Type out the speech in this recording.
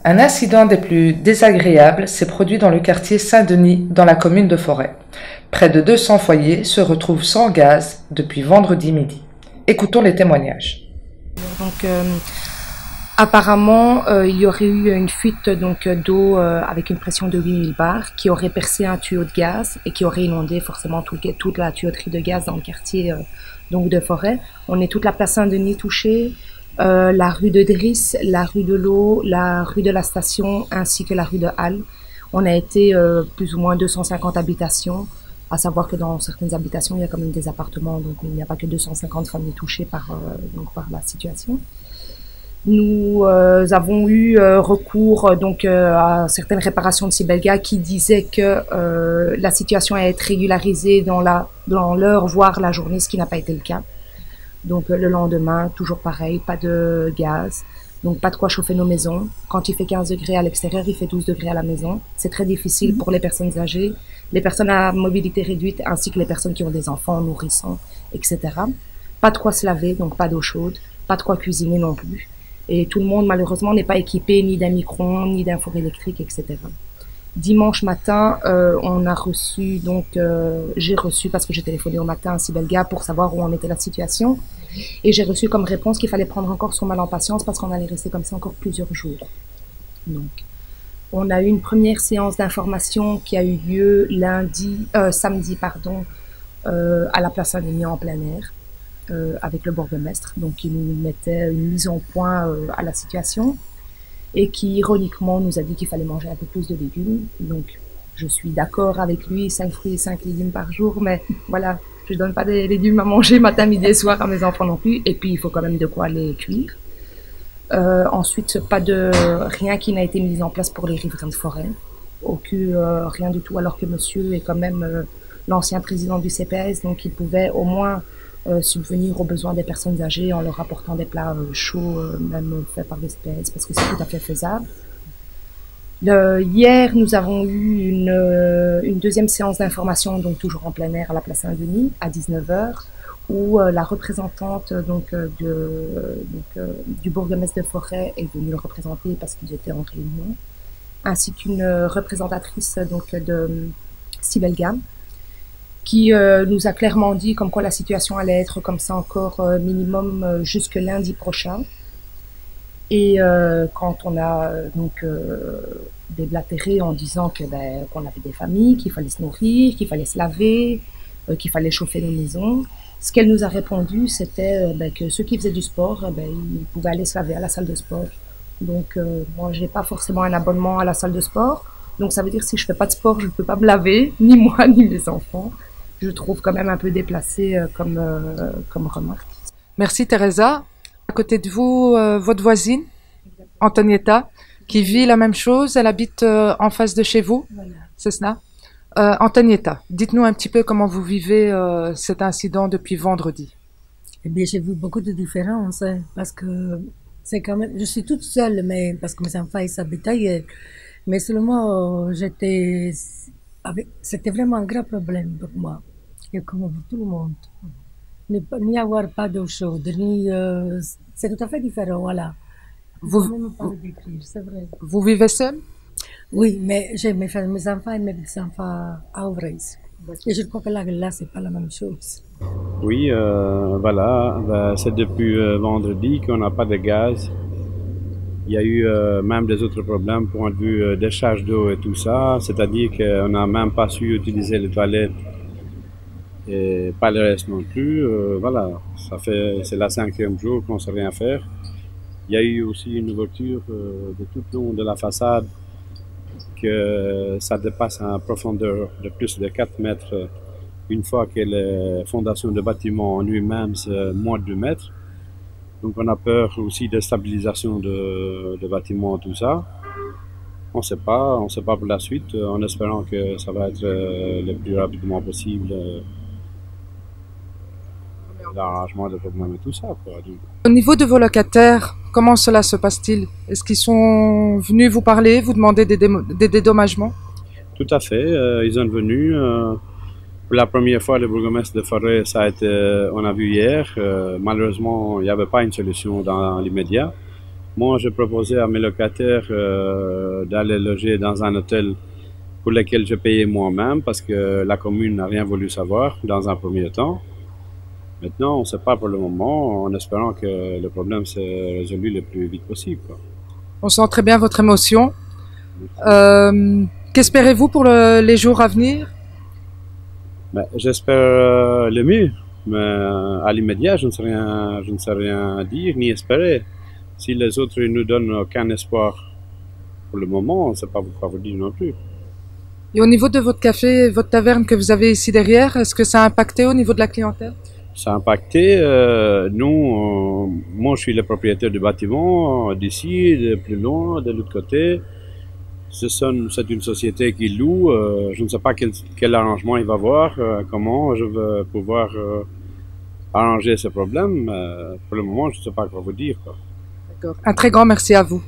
Un incident des plus désagréables s'est produit dans le quartier Saint-Denis, dans la commune de Forêt. Près de 200 foyers se retrouvent sans gaz depuis vendredi midi. Écoutons les témoignages. Donc, apparemment, il y aurait eu une fuite d'eau avec une pression de 8000 bars qui aurait percé un tuyau de gaz et qui aurait inondé forcément toute la tuyauterie de gaz dans le quartier de Forêt. On est toute la place Saint-Denis touchée. La rue de Driss, la rue de l'Eau, la rue de la Station ainsi que la rue de Halle. On a été plus ou moins 250 habitations, à savoir que dans certaines habitations il y a quand même des appartements, donc il n'y a pas que 250 familles touchées par la situation. Nous avons eu recours à certaines réparations de Sibelga qui disaient que la situation allait être régularisée dans l'heure voire la journée, ce qui n'a pas été le cas. Donc le lendemain, toujours pareil, pas de gaz, donc pas de quoi chauffer nos maisons. Quand il fait 15 degrés à l'extérieur, il fait 12 degrés à la maison. C'est très difficile pour les personnes âgées, les personnes à mobilité réduite, ainsi que les personnes qui ont des enfants nourrissants, etc. Pas de quoi se laver, donc pas d'eau chaude, pas de quoi cuisiner non plus. Et tout le monde, malheureusement, n'est pas équipé ni d'un micro-ondes, ni d'un four électrique, etc. Dimanche matin, on a reçu, j'ai reçu, parce que j'ai téléphoné au matin à Sibelga pour savoir où en était la situation. Et j'ai reçu comme réponse qu'il fallait prendre encore son mal en patience parce qu'on allait rester comme ça encore plusieurs jours. Donc, on a eu une première séance d'information qui a eu lieu samedi, à la place Saint-Denis en plein air, avec le bourgmestre. Donc, il nous mettait une mise en point à la situation et qui, ironiquement, nous a dit qu'il fallait manger un peu plus de légumes. Donc, je suis d'accord avec lui, 5 fruits et 5 légumes par jour, mais voilà, je donne pas des légumes à manger matin, midi et soir à mes enfants non plus, et puis il faut quand même de quoi les cuire. Ensuite, rien qui n'a été mis en place pour les riverains de Forêt, rien du tout, alors que monsieur est quand même l'ancien président du CPS, donc il pouvait au moins subvenir aux besoins des personnes âgées en leur apportant des plats chauds, même faits par le CPS, parce que c'est tout à fait faisable. Hier, nous avons eu une deuxième séance d'information, donc toujours en plein air à la place Saint-Denis, à 19h, où la représentante du bourgmestre de Forêt est venue le représenter parce qu'ils étaient en réunion, ainsi qu'une représentatrice de Sibelga, qui nous a clairement dit comme quoi la situation allait être comme ça encore minimum jusque lundi prochain. Et quand on a déblatéré en disant qu'on avait des familles, qu'il fallait se nourrir, qu'il fallait se laver, qu'il fallait chauffer nos maisons, ce qu'elle nous a répondu, c'était que ceux qui faisaient du sport, ils pouvaient aller se laver à la salle de sport. Donc moi, j'ai pas forcément un abonnement à la salle de sport, donc ça veut dire que si je fais pas de sport, je ne peux pas me laver, ni moi ni mes enfants. Je trouve quand même un peu déplacé comme remarque. Merci Teresa. À côté de vous, votre voisine, Antonietta, qui vit la même chose, elle habite en face de chez vous, voilà. C'est cela? Antonietta, dites-nous un petit peu comment vous vivez cet incident depuis vendredi. Eh bien, j'ai vu beaucoup de différences, hein, parce que c'est quand même, je suis toute seule, mais parce que mes enfants ils habitent ailleurs. Mais seulement, c'était vraiment un grand problème pour moi, et comme tout le monde. Ni avoir pas d'eau chaude, c'est tout à fait différent, voilà. Vous vivez seul? Oui, mais j'ai mes enfants et mes petits-enfants à Ouvreys. Et je crois que là c'est pas la même chose. Oui, voilà, c'est depuis vendredi qu'on n'a pas de gaz. Il y a eu même des autres problèmes point de vue décharge d'eau et tout ça, c'est-à-dire qu'on n'a même pas su utiliser les toilettes et pas le reste non plus. Voilà, c'est la 5e jour qu'on ne sait rien faire. Il y a eu aussi une ouverture de tout le long de la façade que ça dépasse en profondeur de plus de 4 mètres une fois que les fondations de bâtiment en lui-même c'est moins de 2 mètres. Donc on a peur aussi de stabilisation de bâtiments, tout ça. On ne sait pas pour la suite, en espérant que ça va être le plus rapidement possible l'arrangement des problèmes et tout ça, quoi. Donc, au niveau de vos locataires, comment cela se passe-t-il? Est-ce qu'ils sont venus vous parler, vous demander des dédommagements? Tout à fait, ils sont venus. Pour la première fois, le bourgmestre de Forêt, on a vu hier. Malheureusement, il n'y avait pas une solution dans l'immédiat. Moi, je proposais à mes locataires d'aller loger dans un hôtel pour lequel je payais moi-même parce que la commune n'a rien voulu savoir dans un premier temps. Maintenant, on ne sait pas pour le moment, en espérant que le problème s'est résolu le plus vite possible, quoi. On sent très bien votre émotion. Qu'espérez-vous pour les jours à venir? Ben, j'espère le mieux, mais à l'immédiat, je ne sais rien dire ni espérer. Si les autres ne nous donnent aucun espoir pour le moment, on ne sait pas quoi vous dire non plus. Et au niveau de votre café, votre taverne que vous avez ici derrière, est-ce que ça a impacté au niveau de la clientèle? Ça a impacté. Moi, je suis le propriétaire du bâtiment d'ici, de plus loin, de l'autre côté. C'est une société qui loue. Je ne sais pas quel arrangement il va avoir, comment je vais pouvoir arranger ce problème. Pour le moment, je ne sais pas quoi vous dire, quoi. D'accord. Un très grand merci à vous.